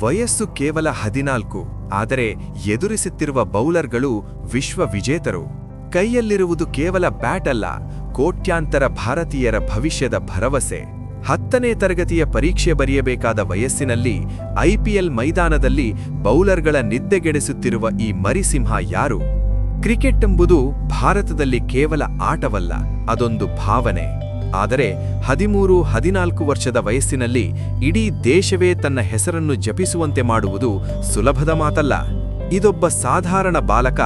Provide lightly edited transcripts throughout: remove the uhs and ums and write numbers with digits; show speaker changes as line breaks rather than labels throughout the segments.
ವಯಸ್ಸು ಕೇವಲ 14, ಆದರೆ ಎದುರಿಸುತ್ತಿರುವ ಬೌಲರ್ಗಳು ವಿಶ್ವ ವಿಜೇತರು. ಕೈಯಲ್ಲಿರುವುದು ಕೇವಲ ಬ್ಯಾಟ್ ಅಲ್ಲ, ಕೋಟ್ಯಾಂತರ ಭಾರತೀಯರ ಭವಿಷ್ಯದ ಭರವಸೆ. 10ನೇ ತರಗತಿಯ ಪರೀಕ್ಷೆ ಬರೆಯಬೇಕಾದ ವಯಸ್ಸಿನಲ್ಲಿ ಐಪಿಎಲ್ ಮೈದಾನದಲ್ಲಿ ಬೌಲರ್ಗಳ ನಿದ್ದೆಗೆಡಿಸುತ್ತಿರುವ ಈ ಮರಿಸಿಂಹ ಯಾರು? ಕ್ರಿಕೆಟ್ ಎಂಬುದು ಭಾರತದಲ್ಲಿ ಕೇವಲ ಆಟವಲ್ಲ, ಅದೊಂದು ಭಾವನೆ. ಆದರೆ 13-14 ವರ್ಷದ ವಯಸ್ಸಿನಲ್ಲಿ ಇಡೀ ದೇಶವೇ ತನ್ನ ಹೆಸರನ್ನು ಜಪಿಸುವಂತೆ ಮಾಡುವುದು ಸುಲಭದ ಮಾತಲ್ಲ. ಇದೊಬ್ಬ ಸಾಧಾರಣ ಬಾಲಕ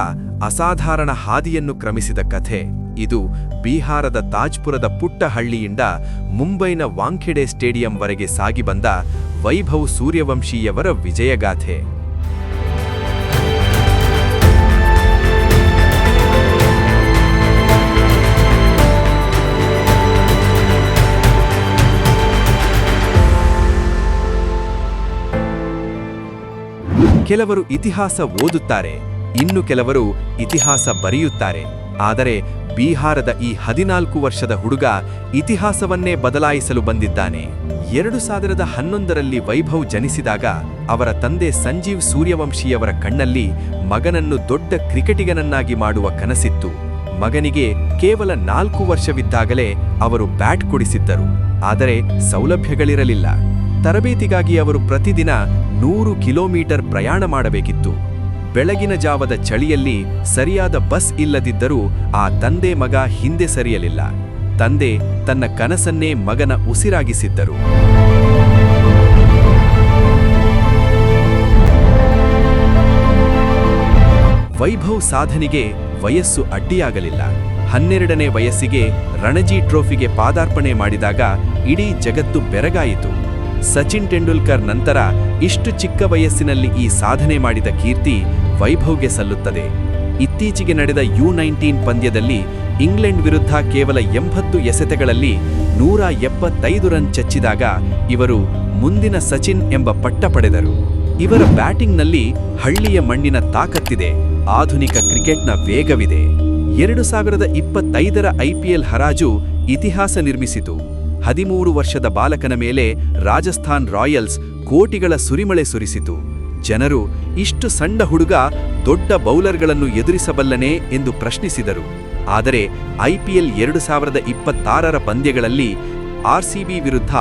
ಅಸಾಧಾರಣ ಹಾದಿಯನ್ನು ಕ್ರಮಿಸಿದ ಕಥೆ. ಇದು ಬಿಹಾರದ ತಾಜ್ಪುರದ ಪುಟ್ಟ ಹಳ್ಳಿಯಿಂದ ಮುಂಬೈನ ವಾಂಖೆಡೆ ಸ್ಟೇಡಿಯಂವರೆಗೆ ಸಾಗಿಬಂದ ವೈಭವ್ ಸೂರ್ಯವಂಶಿಯವರ ವಿಜಯಗಾಥೆ. ಕೆಲವರು ಇತಿಹಾಸ ಓದುತ್ತಾರೆ, ಇನ್ನು ಕೆಲವರು ಇತಿಹಾಸ ಬರೆಯುತ್ತಾರೆ. ಆದರೆ ಬಿಹಾರದ ಈ 14 ವರ್ಷದ ಹುಡುಗ ಇತಿಹಾಸವನ್ನೇ ಬದಲಾಯಿಸಲು ಬಂದಿದ್ದಾನೆ. 2011ರಲ್ಲಿ ವೈಭವ್ ಜನಿಸಿದಾಗ ಅವರ ತಂದೆ ಸಂಜೀವ್ ಸೂರ್ಯವಂಶಿಯವರ ಕಣ್ಣಲ್ಲಿ ಮಗನನ್ನು ದೊಡ್ಡ ಕ್ರಿಕೆಟಿಗನನ್ನಾಗಿ ಮಾಡುವ ಕನಸಿತ್ತು. ಮಗನಿಗೆ ಕೇವಲ 4 ವರ್ಷವಿದ್ದಾಗಲೇ ಅವರು ಬ್ಯಾಟ್ ಕೊಡಿಸಿದ್ದರು. ಆದರೆ ಸೌಲಭ್ಯಗಳಿರಲಿಲ್ಲ. ತರಬೇತಿಗಾಗಿ ಅವರು ಪ್ರತಿದಿನ 100 ಕಿಲೋಮೀಟರ್ ಪ್ರಯಾಣ ಮಾಡಬೇಕಿತ್ತು. ಬೆಳಗಿನ ಜಾವದ ಚಳಿಯಲ್ಲಿ ಸರಿಯಾದ ಬಸ್ ಇಲ್ಲದಿದ್ದರೂ ಆ ತಂದೆ ಮಗ ಹಿಂದೆ ಸರಿಯಲಿಲ್ಲ. ತಂದೆ ತನ್ನ ಕನಸನ್ನೇ ಮಗನ ಉಸಿರಾಗಿಸಿದ್ದರು. ವೈಭವ್ ಸಾಧನೆಗೆ ವಯಸ್ಸು ಅಡ್ಡಿಯಾಗಲಿಲ್ಲ. 12ನೇ ವಯಸ್ಸಿಗೆ ರಣಜಿ ಟ್ರೋಫಿಗೆ ಪಾದಾರ್ಪಣೆ ಮಾಡಿದಾಗ ಇಡೀ ಜಗತ್ತು ಬೆರಗಾಯಿತು. ಸಚಿನ್ ತೆಂಡೂಲ್ಕರ್ ನಂತರ ಇಷ್ಟು ಚಿಕ್ಕ ವಯಸ್ಸಿನಲ್ಲಿ ಈ ಸಾಧನೆ ಮಾಡಿದ ಕೀರ್ತಿ ವೈಭವ್ಗೆ ಸಲ್ಲುತ್ತದೆ. ಇತ್ತೀಚೆಗೆ ನಡೆದ U19 ಪಂದ್ಯದಲ್ಲಿ ಇಂಗ್ಲೆಂಡ್ ವಿರುದ್ಧ ಕೇವಲ 80 ಎಸೆತಗಳಲ್ಲಿ 175 ರನ್ ಚಚ್ಚಿದಾಗ ಇವರು ಮುಂದಿನ ಸಚಿನ್ ಎಂಬ ಪಟ್ಟ ಪಡೆದರು. ಇವರ ಬ್ಯಾಟಿಂಗ್ನಲ್ಲಿ ಹಳ್ಳಿಯ ಮಣ್ಣಿನ ತಾಕತ್ತಿದೆ, ಆಧುನಿಕ ಕ್ರಿಕೆಟ್ನ ವೇಗವಿದೆ. 2025ರ ಐಪಿಎಲ್ ಹರಾಜು ಇತಿಹಾಸ ನಿರ್ಮಿಸಿತು. 13 ವರ್ಷದ ಬಾಲಕನ ಮೇಲೆ ರಾಜಸ್ಥಾನ್ ರಾಯಲ್ಸ್ ಕೋಟಿಗಳ ಸುರಿಮಳೆ ಸುರಿಸಿತು. ಜನರು ಇಷ್ಟು ಸಣ್ಣ ಹುಡುಗ ದೊಡ್ಡ ಬೌಲರ್ಗಳನ್ನು ಎದುರಿಸಬಲ್ಲನೆ ಎಂದು ಪ್ರಶ್ನಿಸಿದರು. ಆದರೆ ಐಪಿಎಲ್ 2026ರ ಪಂದ್ಯಗಳಲ್ಲಿ ಆರ್ಸಿಬಿ ವಿರುದ್ಧ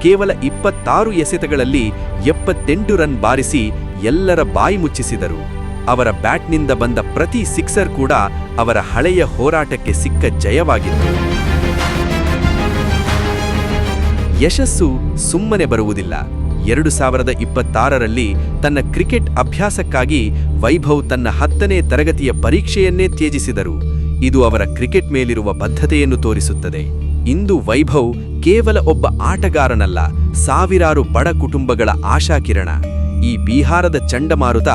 ಕೇವಲ 26 ಎಸೆತಗಳಲ್ಲಿ 78 ರನ್ ಬಾರಿಸಿ ಎಲ್ಲರ ಬಾಯಿ ಮುಚ್ಚಿಸಿದರು. ಅವರ ಬ್ಯಾಟ್ನಿಂದ ಬಂದ ಪ್ರತಿ ಸಿಕ್ಸರ್ ಕೂಡ ಅವರ ಹಳೆಯ ಹೋರಾಟಕ್ಕೆ ಸಿಕ್ಕ ಜಯವಾಗಿತ್ತು. ಯಶಸ್ಸು ಸುಮ್ಮನೆ ಬರುವುದಿಲ್ಲ. 2026ರಲ್ಲಿ ತನ್ನ ಕ್ರಿಕೆಟ್ ಅಭ್ಯಾಸಕ್ಕಾಗಿ ವೈಭವ್ ತನ್ನ 10ನೇ ತರಗತಿಯ ಪರೀಕ್ಷೆಯನ್ನೇ ತ್ಯಜಿಸಿದರು. ಇದು ಅವರ ಕ್ರಿಕೆಟ್ ಮೇಲಿರುವ ಬದ್ಧತೆಯನ್ನು ತೋರಿಸುತ್ತದೆ. ಇಂದು ವೈಭವ್ ಕೇವಲ ಒಬ್ಬ ಆಟಗಾರನಲ್ಲ, ಸಾವಿರಾರು ಬಡ ಕುಟುಂಬಗಳ ಆಶಾಕಿರಣ. ಈ ಬಿಹಾರದ ಚಂಡಮಾರುತ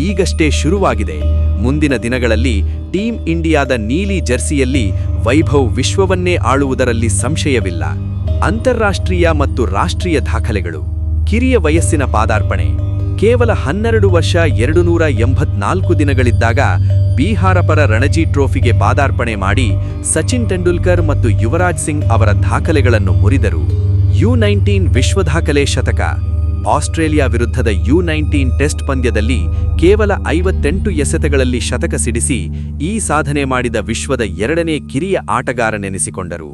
ಈಗಷ್ಟೇ ಶುರುವಾಗಿದೆ. ಮುಂದಿನ ದಿನಗಳಲ್ಲಿ ಟೀಂ ಇಂಡಿಯಾದ ನೀಲಿ ಜರ್ಸಿಯಲ್ಲಿ ವೈಭವ್ ವಿಶ್ವವನ್ನೇ ಆಳುವುದರಲ್ಲಿ ಸಂಶಯವಿಲ್ಲ. ಅಂತಾರಾಷ್ಟ್ರೀಯ ಮತ್ತು ರಾಷ್ಟ್ರೀಯ ದಾಖಲೆಗಳು. ಕಿರಿಯ ವಯಸ್ಸಿನ ಪಾದಾರ್ಪಣೆ. ಕೇವಲ 12 ವರ್ಷ 284 ದಿನಗಳಿದ್ದಾಗ ಬಿಹಾರ ಪರ ರಣಜಿ ಟ್ರೋಫಿಗೆ ಪಾದಾರ್ಪಣೆ ಮಾಡಿ ಸಚಿನ್ ತೆಂಡೂಲ್ಕರ್ ಮತ್ತು ಯುವರಾಜ್ ಸಿಂಗ್ ಅವರ ದಾಖಲೆಗಳನ್ನು ಮುರಿದರು. U19 ವಿಶ್ವ ದಾಖಲೆ ಶತಕ. ಆಸ್ಟ್ರೇಲಿಯಾ ವಿರುದ್ಧದ U19 ಟೆಸ್ಟ್ ಪಂದ್ಯದಲ್ಲಿ ಕೇವಲ 58 ಎಸೆತಗಳಲ್ಲಿ ಶತಕ ಸಿಡಿಸಿ ಈ ಸಾಧನೆ ಮಾಡಿದ ವಿಶ್ವದ 2ನೇ ಕಿರಿಯ ಆಟಗಾರನೆನಿಸಿಕೊಂಡರು.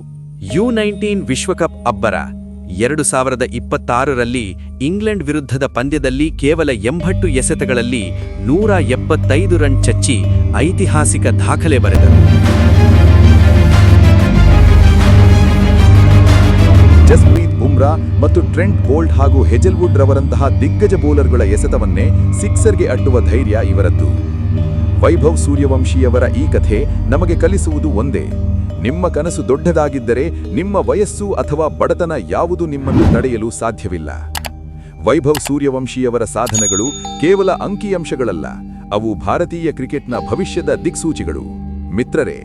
U19 ವಿಶ್ವಕಪ್ ಅಬ್ಬರ. 2026ರಲ್ಲಿ ಇಂಗ್ಲೆಂಡ್ ವಿರುದ್ಧದ ಪಂದ್ಯದಲ್ಲಿ ಕೇವಲ 80 ಎಸೆತಗಳಲ್ಲಿ 175 ರನ್ ಚಚ್ಚಿ ಐತಿಹಾಸಿಕ ದಾಖಲೆ ಬರೆದರು.
ಜಸ್ಪ್ರೀತ್ ಬುಮ್ರಾ ಮತ್ತು ಟ್ರೆಂಟ್ ಬೋಲ್ಟ್ ಹಾಗೂ ಹೆಜಲ್ವುಡ್ ರವರಂತಹ ದಿಗ್ಗಜ ಬೌಲರ್ಗಳ ಎಸೆತವನ್ನೇ ಸಿಕ್ಸರ್ಗೆ ಅಟ್ಟುವ ಧೈರ್ಯ ಇವರದ್ದು. ವೈಭವ್ ಸೂರ್ಯವಂಶಿಯವರ ಈ ಕಥೆ ನಮಗೆ ಕಲಿಸುವುದು ಒಂದೇ: ನಿಮ್ಮ ಕನಸು ದೊಡ್ಡದಾಗಿದ್ದರೆ ನಿಮ್ಮ ವಯಸ್ಸು ಅಥವಾ ಬಡತನ ಯಾವುದೂ ನಿಮ್ಮನ್ನು ತಡೆಯಲು ಸಾಧ್ಯವಿಲ್ಲ. ವೈಭವ್ ಸೂರ್ಯವಂಶಿಯವರ ಸಾಧನೆಗಳು ಕೇವಲ ಅಂಕಿಅಂಶಗಳಲ್ಲ, ಅವು ಭಾರತೀಯ ಕ್ರಿಕೆಟ್ನ ಭವಿಷ್ಯದ ದಿಕ್ಸೂಚಿಗಳು. ಮಿತ್ರರೇ,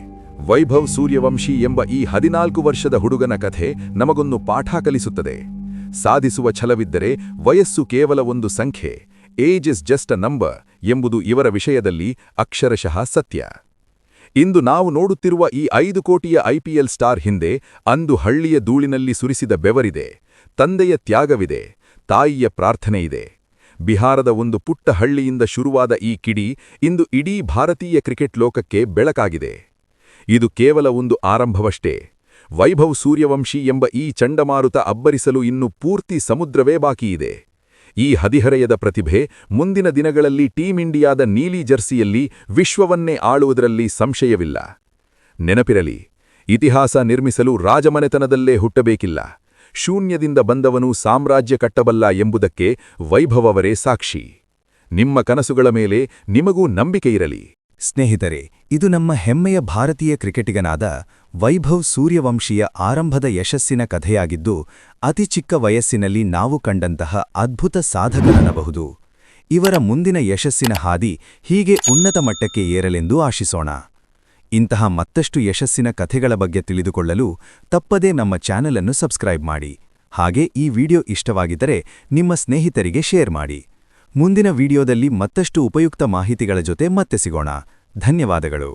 ವೈಭವ್ ಸೂರ್ಯವಂಶಿ ಎಂಬ ಈ 14 ವರ್ಷದ ಹುಡುಗನ ಕಥೆ ನಮಗೊಂದು ಪಾಠ ಕಲಿಸುತ್ತದೆ. ಸಾಧಿಸುವ ಛಲವಿದ್ದರೆ ವಯಸ್ಸು ಕೇವಲ ಒಂದು ಸಂಖ್ಯೆ, age is just a number ಎಂಬುದು ಇವರ ವಿಷಯದಲ್ಲಿ ಅಕ್ಷರಶಃ ಸತ್ಯ. ಇಂದು ನಾವು ನೋಡುತ್ತಿರುವ ಈ 5 ಕೋಟಿಯ ಐಪಿಎಲ್ ಸ್ಟಾರ್ ಹಿಂದೆ ಅಂದು ಹಳ್ಳಿಯ ಧೂಳಿನಲ್ಲಿ ಸುರಿಸಿದ ಬೆವರಿದೆ, ತಂದೆಯ ತ್ಯಾಗವಿದೆ, ತಾಯಿಯ ಪ್ರಾರ್ಥನೆಯಿದೆ. ಬಿಹಾರದ ಒಂದು ಪುಟ್ಟ ಹಳ್ಳಿಯಿಂದ ಶುರುವಾದ ಈ ಕಿಡಿ ಇಂದು ಇಡೀ ಭಾರತೀಯ ಕ್ರಿಕೆಟ್ ಲೋಕಕ್ಕೆ ಬೆಳಕಾಗಿದೆ. ಇದು ಕೇವಲ ಒಂದು ಆರಂಭವಷ್ಟೇ. ವೈಭವ್ ಸೂರ್ಯವಂಶಿ ಎಂಬ ಈ ಚಂಡಮಾರುತ ಅಬ್ಬರಿಸಲು ಇನ್ನು ಪೂರ್ತಿ ಸಮುದ್ರವೇ ಬಾಕಿಯಿದೆ. ಈ ಹದಿಹರೆಯದ ಪ್ರತಿಭೆ ಮುಂದಿನ ದಿನಗಳಲ್ಲಿ ಟೀಂ ಇಂಡಿಯಾದ ನೀಲಿ ಜರ್ಸಿಯಲ್ಲಿ ವಿಶ್ವವನ್ನೇ ಆಳುವುದರಲ್ಲಿ ಸಂಶಯವಿಲ್ಲ. ನೆನಪಿರಲಿ, ಇತಿಹಾಸ ನಿರ್ಮಿಸಲು ರಾಜಮನೆತನದಲ್ಲೇ ಹುಟ್ಟಬೇಕಿಲ್ಲ. ಶೂನ್ಯದಿಂದ ಬಂದವನು ಸಾಮ್ರಾಜ್ಯ ಕಟ್ಟಬಲ್ಲ ಎಂಬುದಕ್ಕೆ ವೈಭವ್ ಅವರೇ ಸಾಕ್ಷಿ. ನಿಮ್ಮ ಕನಸುಗಳ ಮೇಲೆ ನಿಮಗೂ ನಂಬಿಕೆಯಿರಲಿ.
ಸ್ನೇಹಿತರೆ, ಇದು ನಮ್ಮ ಹೆಮ್ಮೆಯ ಭಾರತೀಯ ಕ್ರಿಕೆಟಿಗನಾದ ವೈಭವ್ ಸೂರ್ಯವಂಶಿಯ ಆರಂಭದ ಯಶಸ್ಸಿನ ಕಥೆಯಾಗಿದ್ದು, ಅತಿ ಚಿಕ್ಕ ವಯಸ್ಸಿನಲ್ಲಿ ನಾವು ಕಂಡಂತಹ ಅದ್ಭುತ ಸಾಧಕನನ್ನಬಹುದು. ಇವರ ಮುಂದಿನ ಯಶಸ್ಸಿನ ಹಾದಿ ಹೀಗೆ ಉನ್ನತ ಮಟ್ಟಕ್ಕೆ ಏರಲೆಂದು ಆಶಿಸೋಣ. ಇಂತಹ ಮತ್ತಷ್ಟು ಯಶಸ್ಸಿನ ಕಥೆಗಳ ಬಗ್ಗೆ ತಿಳಿದುಕೊಳ್ಳಲು ತಪ್ಪದೇ ನಮ್ಮ ಚಾನೆಲ್ ಅನ್ನು ಸಬ್ಸ್ಕ್ರೈಬ್ ಮಾಡಿ. ಹಾಗೆ ಈ ವಿಡಿಯೋ ಇಷ್ಟವಾಗಿದ್ದರೆ ನಿಮ್ಮ ಸ್ನೇಹಿತರಿಗೆ ಶೇರ್ ಮಾಡಿ. ಮುಂದಿನ ವಿಡಿಯೋದಲ್ಲಿ ಮತ್ತಷ್ಟು ಉಪಯುಕ್ತ ಮಾಹಿತಿಗಳ ಜೊತೆ ಮತ್ತೆ ಸಿಗೋಣ. ಧನ್ಯವಾದಗಳು.